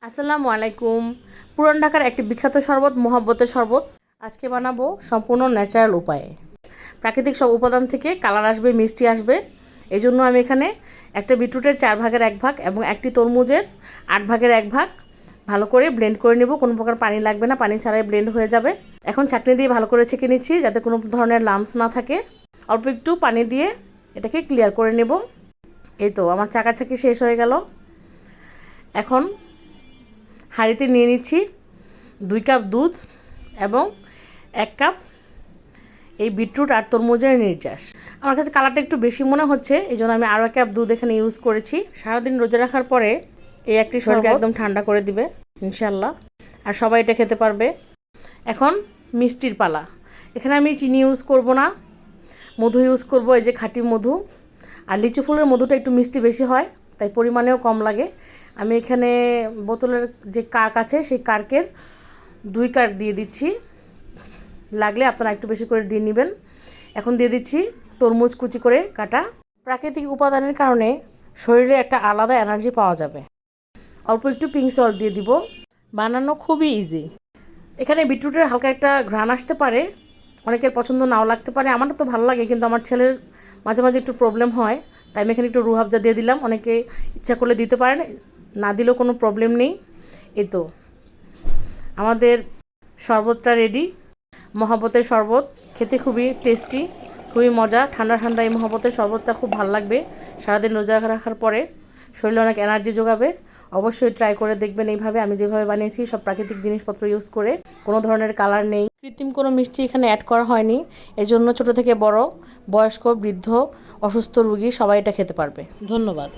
আসসালামু আলাইকুম। পুরান ঢাকার একটি বিখ্যাত শরবত মহব্বতের শরবত আজকে বানাবো সম্পূর্ণ ন্যাচারাল উপায়ে। প্রাকৃতিক সব উপাদান থেকে কালার আসবে, মিষ্টি আসবে। এই জন্য আমি এখানে একটা বিটরুটের 4 ভাগের 1 ভাগ এবং একটি তরমুজের 8 ভাগের 1 ভাগ ভালো করে ব্লেন্ড করে নেব। কোনো প্রকার পানি লাগবে না, পানি ছাড়াই ব্লেন্ড হয়ে যাবে। এখন ছাঁকনি দিয়ে ভালো করে ছেঁকে নিচ্ছি যাতে কোনো ধরনের লাম্পস না থাকে। অল্প একটু পানি দিয়ে এটাকে ক্লিয়ার করে নেব। এই তো আমার চাকাচাকি শেষ হয়ে গেল। এখন হাঁড়িতে নিয়ে নিচ্ছি 2 কাপ দুধ এবং 1 কাপ এই বিটরুট আর তরমুজের নির্যাস। আমার কাছে কালারটা একটু বেশি মনে হচ্ছে, এই জন্য আমি আরও 1 কাপ দুধ এখানে ইউজ করেছি। সারাদিন রোজা রাখার পরে এই একটি শরীরকে একদম ঠান্ডা করে দিবে ইনশাল্লাহ, আর সবাই এটা খেতে পারবে। এখন মিষ্টির পালা। এখানে আমি চিনি ইউজ করব না, মধু ইউজ করব, এই যে খাঁটি মধু। আর লিচু ফুলের মধুটা একটু মিষ্টি বেশি হয়, তাই পরিমাণেও কম লাগে। আমি এখানে বোতলের যে কার্ক আছে সেই কার্কের 2 কার্ক দিয়ে দিচ্ছি, লাগলে আপনারা একটু বেশি করে দিয়ে নেবেন। এখন দিয়ে দিচ্ছি তরমুজ কুচি করে কাটা। প্রাকৃতিক উপাদানের কারণে শরীরে একটা আলাদা এনার্জি পাওয়া যাবে। অল্প একটু পিঙ্ক সল্ট দিয়ে দিব। বানানো খুবই ইজি। এখানে বিটরুটের হালকা একটা ঘ্রাণ আসতে পারে, অনেকের পছন্দ নাও লাগতে পারে। আমার তো ভালো লাগে, কিন্তু আমার ছেলের মাঝে মাঝে একটু প্রবলেম হয়, তাই আমি এখানে একটু রুহ আফজা দিয়ে দিলাম। অনেকে ইচ্ছা করলে দিতে পারেন, না দিলেও কোনো প্রবলেম নেই। এই তো আমাদের শরবতটা রেডি। মহব্বতের শরবত খেতে খুবই টেস্টি, খুবই মজা। ঠান্ডা ঠান্ডা এই মহব্বতের শরবতটা খুব ভালো লাগবে। সারাদিন রোজা রাখার পরে শরীরে অনেক এনার্জি যোগাবে। অবশ্যই ট্রাই করে দেখবেন এইভাবে। আমি যেভাবে বানিয়েছি সব প্রাকৃতিক জিনিসপত্র ইউজ করে, কোনো ধরনের কালার নেই, কৃত্রিম কোনো মিষ্টি এখানে অ্যাড করা হয়নি। এই জন্য ছোটো থেকে বড়, বয়স্ক, বৃদ্ধ, অসুস্থ রোগী সবাই এটা খেতে পারবে। ধন্যবাদ।